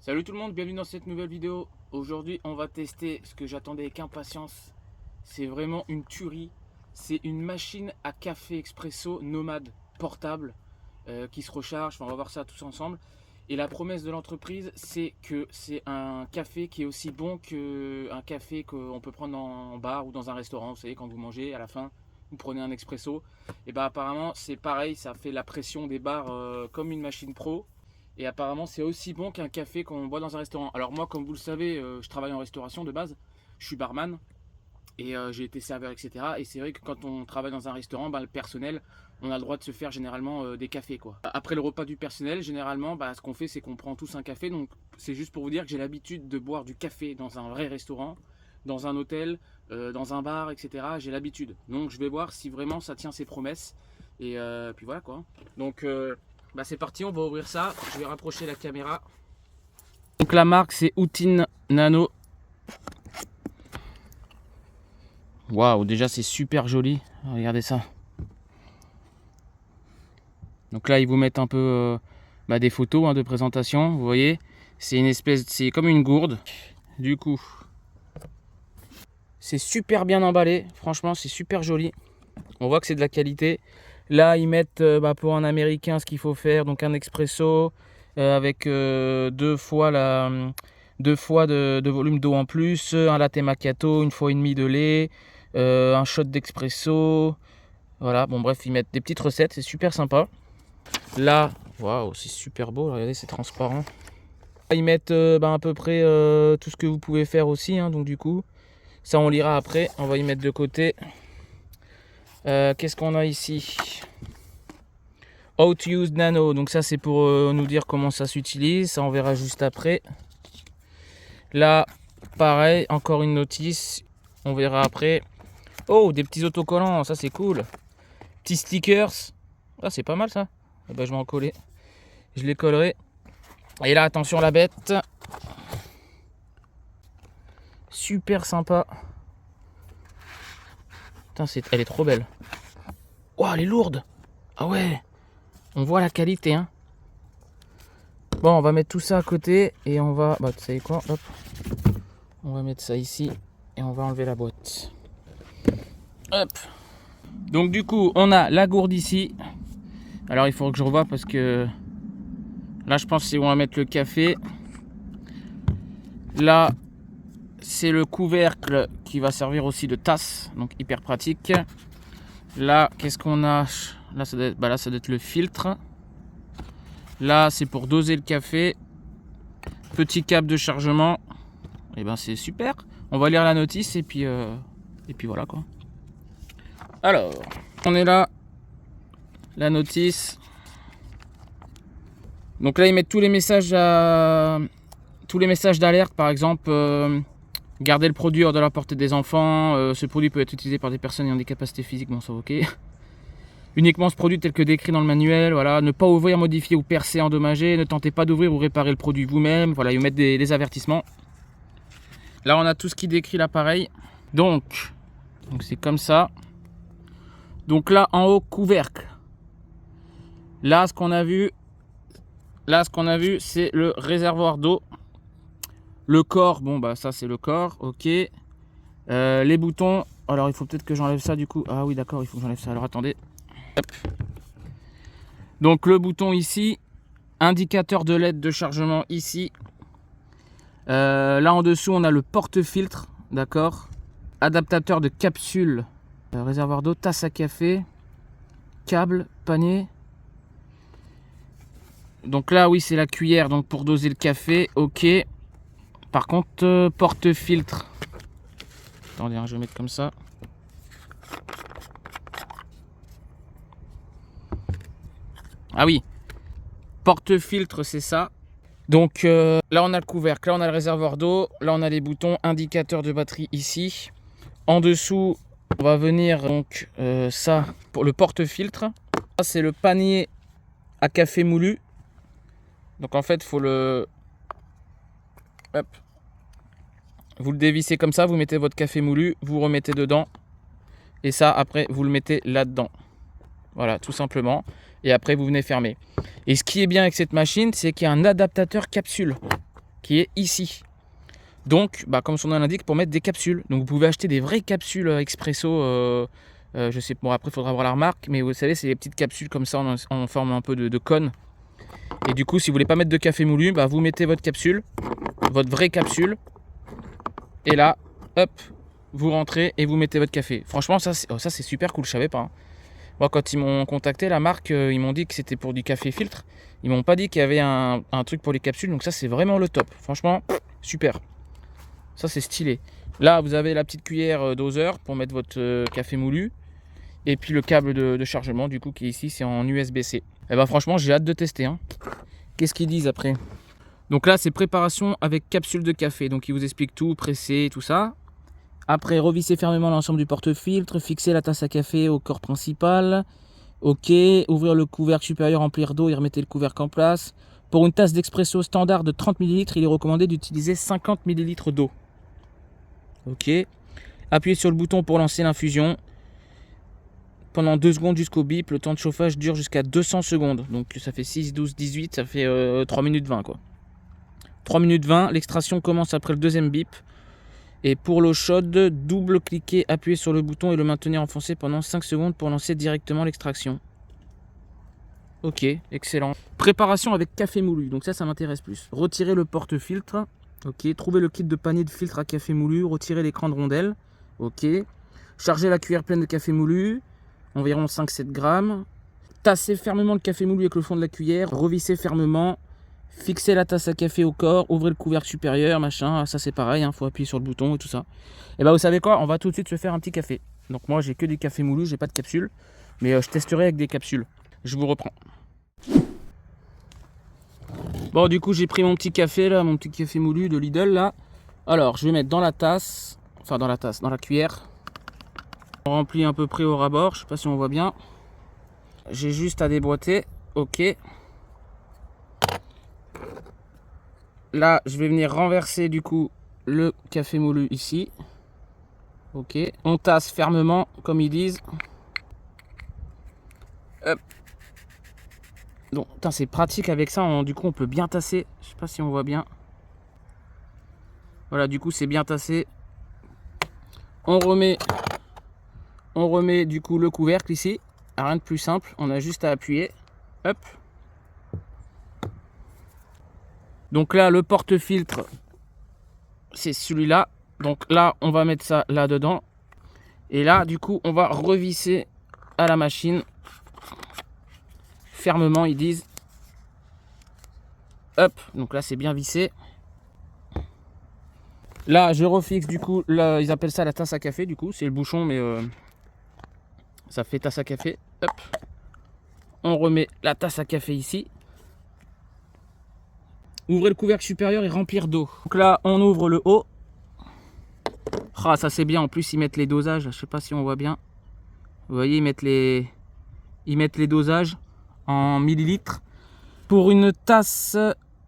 Salut tout le monde, bienvenue dans cette nouvelle vidéo. Aujourd'hui on va tester ce que j'attendais avec impatience. C'est vraiment une tuerie. C'est une machine à café expresso nomade portable qui se recharge. Enfin, on va voir ça tous ensemble. Et la promesse de l'entreprise, c'est que c'est un café qui est aussi bon qu'un café qu'on peut prendre en bar ou dans un restaurant. Vous savez, quand vous mangez, à la fin vous prenez un expresso. Et bah apparemment c'est pareil, ça fait la pression des bars comme une machine pro. Et apparemment, c'est aussi bon qu'un café qu'on boit dans un restaurant. Alors moi, comme vous le savez, je travaille en restauration de base. Je suis barman et j'ai été serveur, etc. Et c'est vrai que quand on travaille dans un restaurant, le personnel, on a le droit de se faire généralement des cafés, quoi. Après le repas du personnel, généralement, ce qu'on fait, c'est qu'on prend tous un café. Donc c'est juste pour vous dire que j'ai l'habitude de boire du café dans un vrai restaurant, dans un hôtel, dans un bar, etc. J'ai l'habitude. Donc je vais voir si vraiment ça tient ses promesses. Et puis voilà, quoi. Donc c'est parti, on va ouvrir ça. Je vais rapprocher la caméra. Donc la marque c'est Outin Nano. Waouh, déjà c'est super joli. Regardez ça. Donc là ils vous mettent un peu des photos de présentation. Vous voyez, c'est une espèce, c'est comme une gourde. Du coup, c'est super bien emballé. Franchement, c'est super joli. On voit que c'est de la qualité. Là, ils mettent pour un américain ce qu'il faut faire. Donc un expresso avec deux fois de volume d'eau en plus, un latte macchiato, une fois et demie de lait, un shot d'expresso. Voilà, bon bref, ils mettent des petites recettes, c'est super sympa. Là, waouh, c'est super beau, regardez, c'est transparent. Ils mettent à peu près tout ce que vous pouvez faire aussi, donc du coup, ça on lira après, on va y mettre de côté. Qu'est-ce qu'on a ici? How to use Nano, donc ça c'est pour nous dire comment ça s'utilise, ça on verra juste après. Là, pareil, encore une notice, on verra après. Oh, des petits autocollants, ça c'est cool. Petits stickers, ah c'est pas mal ça. Je vais en coller, je les collerai. Et là, attention la bête. Super sympa. Putain, elle est trop belle. Oh, elle est lourde. Ah ouais, on voit la qualité, Bon, on va mettre tout ça à côté et on va, vous savez quoi, hop, on va mettre ça ici et on va enlever la boîte. Hop. Donc du coup, on a la gourde ici. Alors il faudra que je revoie parce que là, je pense que c'est où on va mettre le café. Là, c'est le couvercle qui va servir aussi de tasse, donc hyper pratique. Là, qu'est-ce qu'on a? Là, ça doit être, là, ça doit être le filtre. Là, c'est pour doser le café. Petit câble de chargement. Et c'est super. On va lire la notice et puis voilà quoi. Alors, on est là. La notice. Donc là, ils mettent tous les messages d'alerte, par exemple. Garder le produit hors de la portée des enfants. Ce produit peut être utilisé par des personnes ayant des capacités physiques. Bon, ça ok. Uniquement ce produit tel que décrit dans le manuel. Voilà. Ne pas ouvrir, modifier ou percer, endommager. Ne tentez pas d'ouvrir ou réparer le produit vous-même. Voilà, ils mettent des avertissements. Là, on a tout ce qui décrit l'appareil. Donc c'est comme ça. Donc là, en haut, couvercle. Là, ce qu'on a vu, c'est le réservoir d'eau. Le corps, ça c'est le corps, ok. Les boutons, alors il faut peut-être que j'enlève ça du coup. Ah oui, d'accord, il faut que j'enlève ça. Alors attendez. Hop. Donc le bouton ici, indicateur de LED de chargement ici. Là en dessous, on a le porte-filtre, d'accord. Adaptateur de capsule, réservoir d'eau, tasse à café, câble, panier. Donc là, oui, c'est la cuillère donc pour doser le café, ok. Par contre, porte-filtre. Attendez, je vais mettre comme ça. Ah oui, porte-filtre, c'est ça. Donc là, on a le couvercle, là, on a le réservoir d'eau, là, on a les boutons, indicateur de batterie ici. En dessous, on va venir donc ça pour le porte-filtre. Ça, c'est le panier à café moulu. Donc en fait, il faut le... Hop. Vous le dévissez comme ça, vous mettez votre café moulu, vous remettez dedans. Et ça, après, vous le mettez là-dedans. Voilà, tout simplement. Et après, vous venez fermer. Et ce qui est bien avec cette machine, c'est qu'il y a un adaptateur capsule qui est ici. Donc, bah, comme son nom l'indique, pour mettre des capsules. Donc, vous pouvez acheter des vraies capsules expresso. Je sais, bon, après, il faudra voir la marque, mais vous savez, c'est des petites capsules comme ça en forme un peu de cône. Et du coup, si vous voulez pas mettre de café moulu, bah, vous mettez votre capsule, votre vraie capsule, et là, hop, vous rentrez et vous mettez votre café. Franchement, ça c'est super cool, je savais pas. Hein. Moi, quand ils m'ont contacté, la marque, ils m'ont dit que c'était pour du café filtre. Ils m'ont pas dit qu'il y avait un truc pour les capsules, donc ça, c'est vraiment le top. Franchement, super. Ça, c'est stylé. Là, vous avez la petite cuillère doseur pour mettre votre café moulu. Et puis le câble de chargement, du coup, qui est ici, c'est en USB-C. Et bah franchement, j'ai hâte de tester. Hein. Qu'est-ce qu'ils disent après? Donc là, c'est préparation avec capsule de café. Donc, ils vous expliquent tout, presser, tout ça. Après, revissez fermement l'ensemble du porte-filtre. Fixez la tasse à café au corps principal. Ok. Ouvrir le couvercle supérieur, remplir d'eau et remettez le couvercle en place. Pour une tasse d'expresso standard de 30 ml, il est recommandé d'utiliser 50 ml d'eau. Ok. Appuyez sur le bouton pour lancer l'infusion. Pendant 2 secondes jusqu'au bip, le temps de chauffage dure jusqu'à 200 secondes. Donc ça fait 6, 12, 18, ça fait 3 minutes 20 quoi. 3 minutes 20, l'extraction commence après le deuxième bip. Et pour l'eau chaude, double-cliquez, appuyez sur le bouton et le maintenir enfoncé pendant 5 secondes pour lancer directement l'extraction. Ok, excellent. Préparation avec café moulu, donc ça m'intéresse plus. Retirez le porte-filtre. Ok, trouvez le kit de panier de filtre à café moulu, retirez l'écran de rondelle. Ok, chargez la cuillère pleine de café moulu. Environ 5-7 grammes. Tassez fermement le café moulu avec le fond de la cuillère. Revissez fermement. Fixez la tasse à café au corps. Ouvrez le couvercle supérieur, machin. Ça c'est pareil, il faut appuyer sur le bouton et tout ça. Et bah vous savez quoi, on va tout de suite se faire un petit café. Donc moi j'ai que du café moulu, j'ai pas de capsule. Mais je testerai avec des capsules. Je vous reprends. Bon du coup j'ai pris mon petit café là, mon petit café moulu de Lidl là. Alors je vais mettre dans la tasse. Enfin dans la cuillère. On remplit à peu près au rabord, je sais pas si on voit bien. J'ai juste à déboîter, ok. Là, je vais venir renverser du coup le café moulu ici. Ok, on tasse fermement, comme ils disent. Hop. Donc, c'est pratique avec ça, du coup on peut bien tasser. Je sais pas si on voit bien. Voilà, du coup c'est bien tassé. On remet du coup le couvercle ici. Rien de plus simple, on a juste à appuyer. Hop. Donc là, le porte-filtre, c'est celui-là. Donc là, on va mettre ça là-dedans. Et là, du coup, on va revisser à la machine. Fermement, ils disent. Hop, donc là, c'est bien vissé. Là, je refixe, du coup, là, ils appellent ça la tasse à café, du coup. C'est le bouchon, mais ça fait tasse à café. Hop. On remet la tasse à café ici. Ouvrez le couvercle supérieur et remplir d'eau. Donc là, on ouvre le haut. Ah, ça c'est bien. En plus, ils mettent les dosages. Je sais pas si on voit bien. Vous voyez, ils mettent les dosages en millilitres. Pour une tasse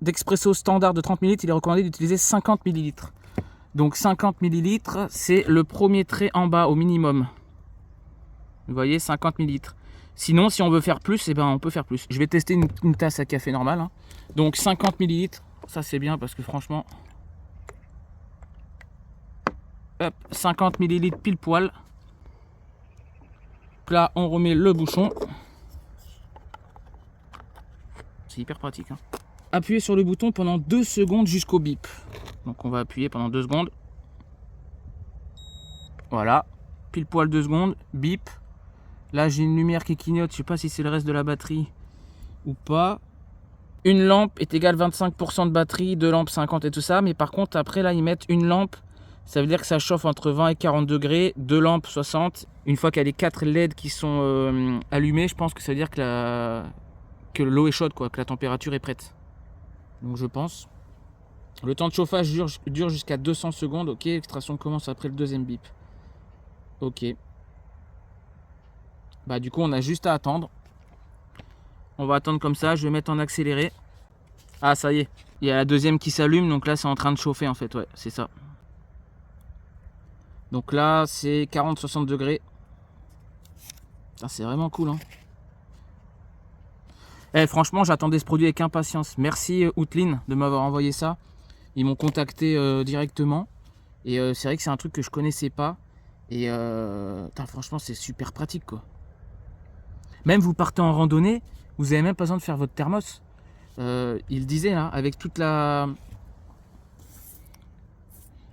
d'expresso standard de 30 ml, il est recommandé d'utiliser 50 ml. Donc 50 ml, c'est le premier trait en bas au minimum. Vous voyez, 50 ml. Sinon, si on veut faire plus, eh ben, on peut faire plus. Je vais tester une tasse à café normale. Hein. Donc 50 ml, ça c'est bien parce que franchement... Hop, 50 ml pile poil. Donc là, on remet le bouchon. C'est hyper pratique. Hein. Appuyez sur le bouton pendant 2 secondes jusqu'au bip. Donc on va appuyer pendant 2 secondes. Voilà. Pile poil 2 secondes. Bip. Là, j'ai une lumière qui clignote. Je sais pas si c'est le reste de la batterie ou pas. Une lampe est égale 25% de batterie, 2 lampes 50 et tout ça. Mais par contre, après, là, ils mettent une lampe. Ça veut dire que ça chauffe entre 20 et 40 degrés. 2 lampes 60. Une fois qu'il y a les 4 LED qui sont allumées, je pense que ça veut dire que l'eau est chaude, quoi, que la température est prête. Donc je pense. Le temps de chauffage dure jusqu'à 200 secondes. Ok, l'extraction commence après le deuxième bip. Ok. Bah du coup on a juste à attendre. On va attendre comme ça, je vais mettre en accéléré. Ah ça y est, il y a la deuxième qui s'allume, donc là c'est en train de chauffer en fait, ouais, c'est ça. Donc là c'est 40-60 degrés. C'est vraiment cool hein. Franchement j'attendais ce produit avec impatience. Merci Outline de m'avoir envoyé ça. Ils m'ont contacté directement. Et c'est vrai que c'est un truc que je connaissais pas. Et franchement, c'est super pratique, quoi. Même vous partez en randonnée, vous avez même pas besoin de faire votre thermos. Il disait là, avec toute la...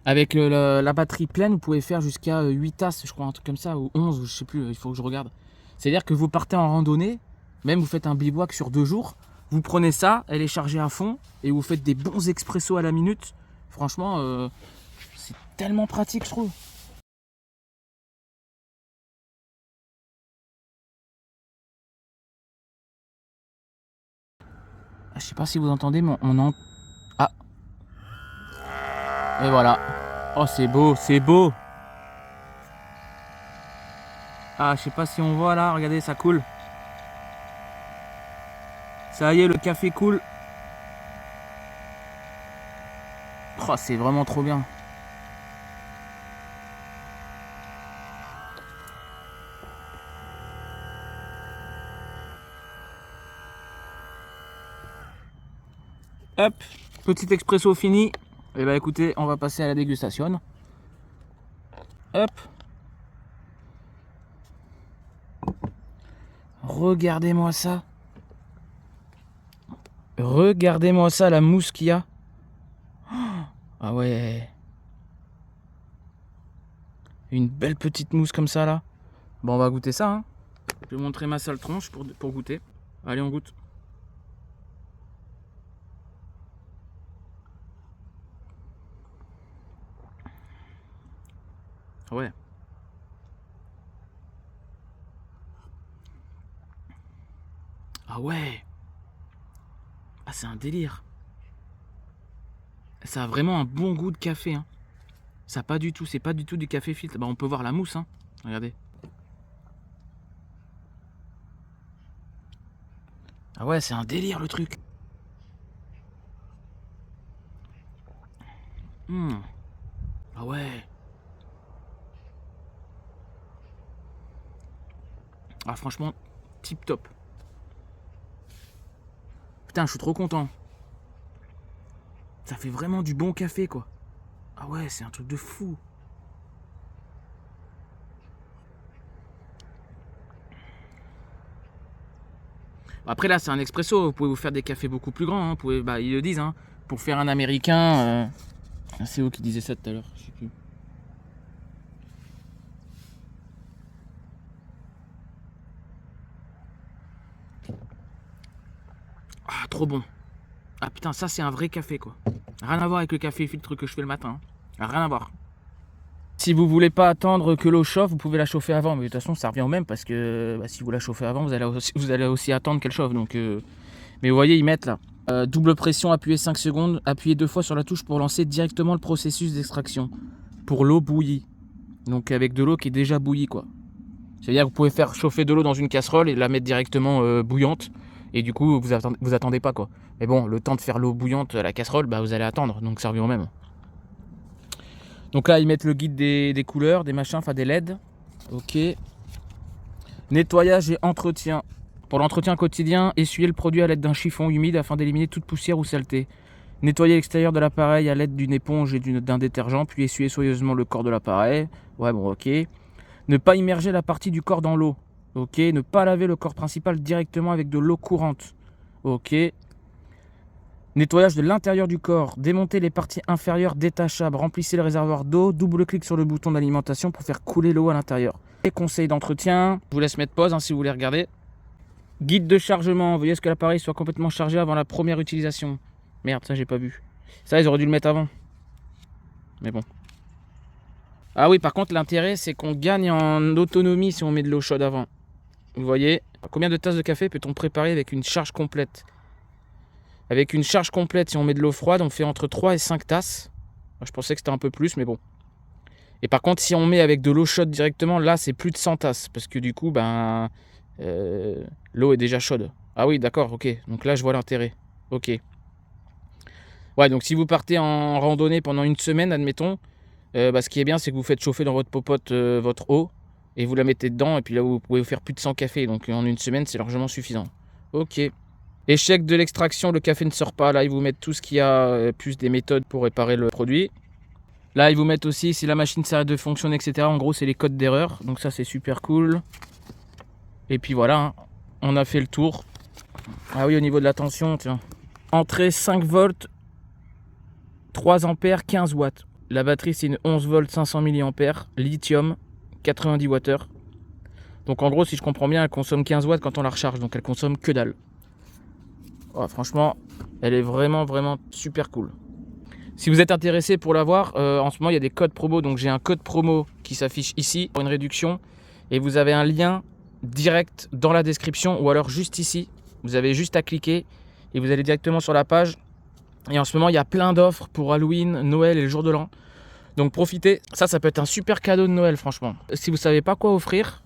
Avec la batterie pleine, vous pouvez faire jusqu'à 8 tasses, je crois, un truc comme ça, ou 11, je sais plus, il faut que je regarde. C'est-à-dire que vous partez en randonnée, même vous faites un bivouac sur 2 jours, vous prenez ça, elle est chargée à fond, et vous faites des bons expressos à la minute. Franchement, c'est tellement pratique, je trouve. Je sais pas si vous entendez, mais on en... Ah. Et voilà. Oh, c'est beau, c'est beau. Ah, je sais pas si on voit là, regardez, ça coule. Ça y est, le café coule. Oh, c'est vraiment trop bien. Hop, petit expresso fini. Et bah écoutez, on va passer à la dégustation. Hop. Regardez-moi ça. Regardez-moi ça, la mousse qu'il y a. Ah ouais. Une belle petite mousse comme ça là. Bon, on va goûter ça. Hein. Je vais montrer ma sale tronche pour goûter. Allez, on goûte. Ouais. Ah ouais. Ah, c'est un délire. Ça a vraiment un bon goût de café. Hein. Ça pas du tout, c'est pas du tout du café filtre. Bah, on peut voir la mousse. Hein. Regardez. Ah ouais, c'est un délire le truc. Ah ouais. Ah franchement, tip top. Putain, je suis trop content. Ça fait vraiment du bon café, quoi. Ah ouais, c'est un truc de fou. Après là, c'est un expresso. Vous pouvez vous faire des cafés beaucoup plus grands. Hein. Vous pouvez, bah, ils le disent. Hein. Pour faire un américain, c'est eux qui disaient ça tout à l'heure. Je sais plus. Ah, trop bon. Ah putain, ça c'est un vrai café, quoi. Rien à voir avec le café filtre que je fais le matin. Hein. Rien à voir. Si vous voulez pas attendre que l'eau chauffe, vous pouvez la chauffer avant. Mais de toute façon, ça revient au même parce que bah, si vous la chauffez avant, vous allez aussi attendre qu'elle chauffe. Donc, mais vous voyez, ils mettent là. Double pression, appuyez 5 secondes. Appuyez 2 fois sur la touche pour lancer directement le processus d'extraction. Pour l'eau bouillie. Donc avec de l'eau qui est déjà bouillie, quoi. C'est-à-dire que vous pouvez faire chauffer de l'eau dans une casserole et la mettre directement bouillante. Et du coup, vous attendez pas, quoi. Mais bon, le temps de faire l'eau bouillante à la casserole, bah, vous allez attendre. Donc ça revient au même. Donc là, ils mettent le guide des couleurs, des machins, enfin des LED. Ok. Nettoyage et entretien. Pour l'entretien quotidien, essuyez le produit à l'aide d'un chiffon humide afin d'éliminer toute poussière ou saleté. Nettoyez l'extérieur de l'appareil à l'aide d'une éponge et d'un détergent, puis essuyez soigneusement le corps de l'appareil. Ouais, bon, ok. Ne pas immerger la partie du corps dans l'eau. Ok. Ne pas laver le corps principal directement avec de l'eau courante. Ok. Nettoyage de l'intérieur du corps. Démontez les parties inférieures détachables. Remplissez le réservoir d'eau. Double-clic sur le bouton d'alimentation pour faire couler l'eau à l'intérieur. Et conseils d'entretien. Je vous laisse mettre pause si vous voulez regarder. Guide de chargement. Veuillez à ce que l'appareil soit complètement chargé avant la première utilisation. Merde, ça j'ai pas vu. Ça, ils auraient dû le mettre avant. Mais bon. Ah oui, par contre, l'intérêt, c'est qu'on gagne en autonomie si on met de l'eau chaude avant. Vous voyez, combien de tasses de café peut-on préparer avec une charge complète? Avec une charge complète, si on met de l'eau froide, on fait entre 3 et 5 tasses. Je pensais que c'était un peu plus, mais bon. Et par contre, si on met avec de l'eau chaude directement, là, c'est plus de 100 tasses. Parce que du coup, l'eau est déjà chaude. Ah oui, d'accord, ok. Donc là, je vois l'intérêt. Ok. Ouais, donc si vous partez en randonnée pendant une semaine, admettons, ce qui est bien, c'est que vous faites chauffer dans votre popote votre eau. Et vous la mettez dedans. Et puis là, vous pouvez vous faire plus de 100 cafés. Donc en une semaine, c'est largement suffisant. Ok. Échec de l'extraction, le café ne sort pas. Là, ils vous mettent tout ce qu'il y a, plus des méthodes pour réparer le produit. Là, ils vous mettent aussi si la machine s'arrête de fonctionner, etc. En gros, c'est les codes d'erreur. Donc ça, c'est super cool. Et puis voilà, hein, on a fait le tour. Ah oui, au niveau de la tension, tiens. Entrée 5 volts, 3 ampères, 15 watts. La batterie, c'est une 11 volts, 500 mAh, lithium, 90 Wh. Donc en gros, si je comprends bien, elle consomme 15 watts quand on la recharge. Donc elle consomme que dalle. Oh, franchement, elle est vraiment super cool. Si vous êtes intéressé pour l'avoir, en ce moment, il y a des codes promo. Donc j'ai un code promo qui s'affiche ici pour une réduction. Et vous avez un lien direct dans la description ou alors juste ici. Vous avez juste à cliquer et vous allez directement sur la page. Et en ce moment, il y a plein d'offres pour Halloween, Noël et le jour de l'an. Donc profitez, ça peut être un super cadeau de Noël, franchement. Si vous ne savez pas quoi offrir,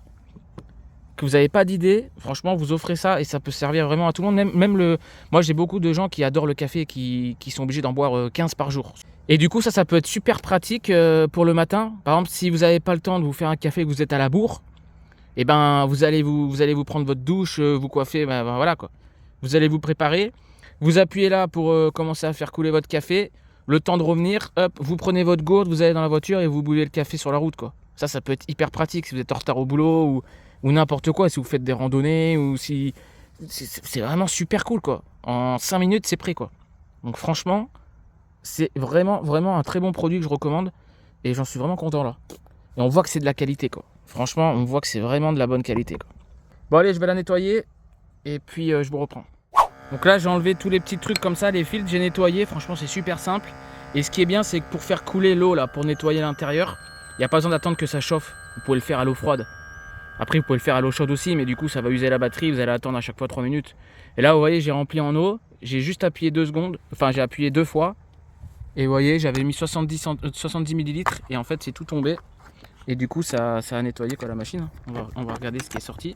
que vous n'avez pas d'idée, franchement, vous offrez ça et ça peut servir vraiment à tout le monde. Moi, j'ai beaucoup de gens qui adorent le café et qui sont obligés d'en boire 15 par jour. Et du coup, ça peut être super pratique pour le matin. Par exemple, si vous n'avez pas le temps de vous faire un café et que vous êtes à la bourre, et ben vous allez vous prendre votre douche, vous coiffer, ben voilà quoi. Vous allez vous préparer, vous appuyez là pour commencer à faire couler votre café. Le temps de revenir, hop, vous prenez votre gourde, vous allez dans la voiture et vous buvez le café sur la route quoi. Ça peut être hyper pratique si vous êtes en retard au boulot ou n'importe quoi, si vous faites des randonnées ou si c'est vraiment super cool quoi. En 5 minutes c'est prêt quoi. Donc franchement, c'est vraiment un très bon produit que je recommande et j'en suis vraiment content là. Et on voit que c'est de la qualité quoi. Franchement, on voit que c'est vraiment de la bonne qualité quoi. Bon allez, je vais la nettoyer et puis je vous reprends. Donc là, j'ai enlevé tous les petits trucs comme ça, les filtres, j'ai nettoyé. Franchement, c'est super simple. Et ce qui est bien, c'est que pour faire couler l'eau là, pour nettoyer l'intérieur, il n'y a pas besoin d'attendre que ça chauffe. Vous pouvez le faire à l'eau froide. Après, vous pouvez le faire à l'eau chaude aussi, mais du coup, ça va user la batterie. Vous allez attendre à chaque fois 3 minutes. Et là, vous voyez, j'ai rempli en eau. J'ai juste appuyé 2 secondes. Enfin, j'ai appuyé 2 fois. Et vous voyez, j'avais mis 70 millilitres. Et en fait, c'est tout tombé. Et du coup, ça a nettoyé quoi, la machine. On va regarder ce qui est sorti.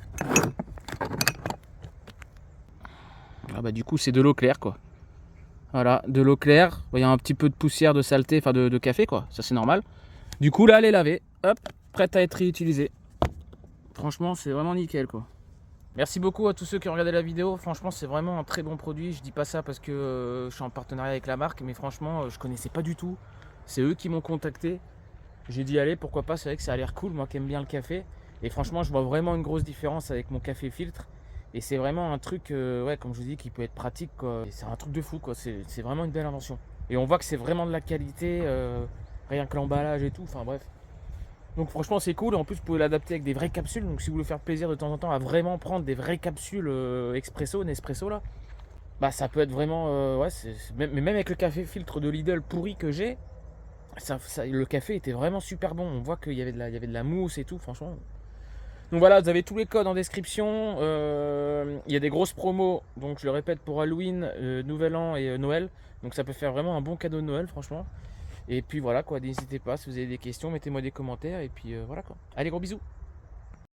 Ah bah du coup c'est de l'eau claire quoi. Voilà, de l'eau claire. Il y a un petit peu de poussière, de saleté, enfin de café quoi. Ça c'est normal. Du coup là elle est lavée. Hop, prête à être réutilisée. Franchement c'est vraiment nickel quoi. Merci beaucoup à tous ceux qui ont regardé la vidéo. Franchement c'est vraiment un très bon produit. Je dis pas ça parce que je suis en partenariat avec la marque. Mais franchement je connaissais pas du tout. C'est eux qui m'ont contacté. J'ai dit allez pourquoi pas, c'est vrai que ça a l'air cool. Moi qui aime bien le café. Et franchement je vois vraiment une grosse différence avec mon café filtre. Et c'est vraiment un truc, ouais, comme je vous dis, qui peut être pratique, quoi. C'est un truc de fou, quoi. C'est vraiment une belle invention. Et on voit que c'est vraiment de la qualité, rien que l'emballage et tout, enfin bref. Donc franchement, c'est cool. En plus, vous pouvez l'adapter avec des vraies capsules. Donc si vous voulez faire plaisir de temps en temps à vraiment prendre des vraies capsules expresso, Nespresso, là, bah ça peut être vraiment, ouais, mais même avec le café filtre de Lidl pourri que j'ai, le café était vraiment super bon. On voit qu'il y avait de la mousse et tout, franchement. Donc voilà, vous avez tous les codes en description. Il y a des grosses promos, donc je le répète, pour Halloween, Nouvel An et Noël. Donc ça peut faire vraiment un bon cadeau de Noël, franchement. Et puis voilà quoi, n'hésitez pas, si vous avez des questions, mettez-moi des commentaires. Et puis voilà quoi. Allez, gros bisous.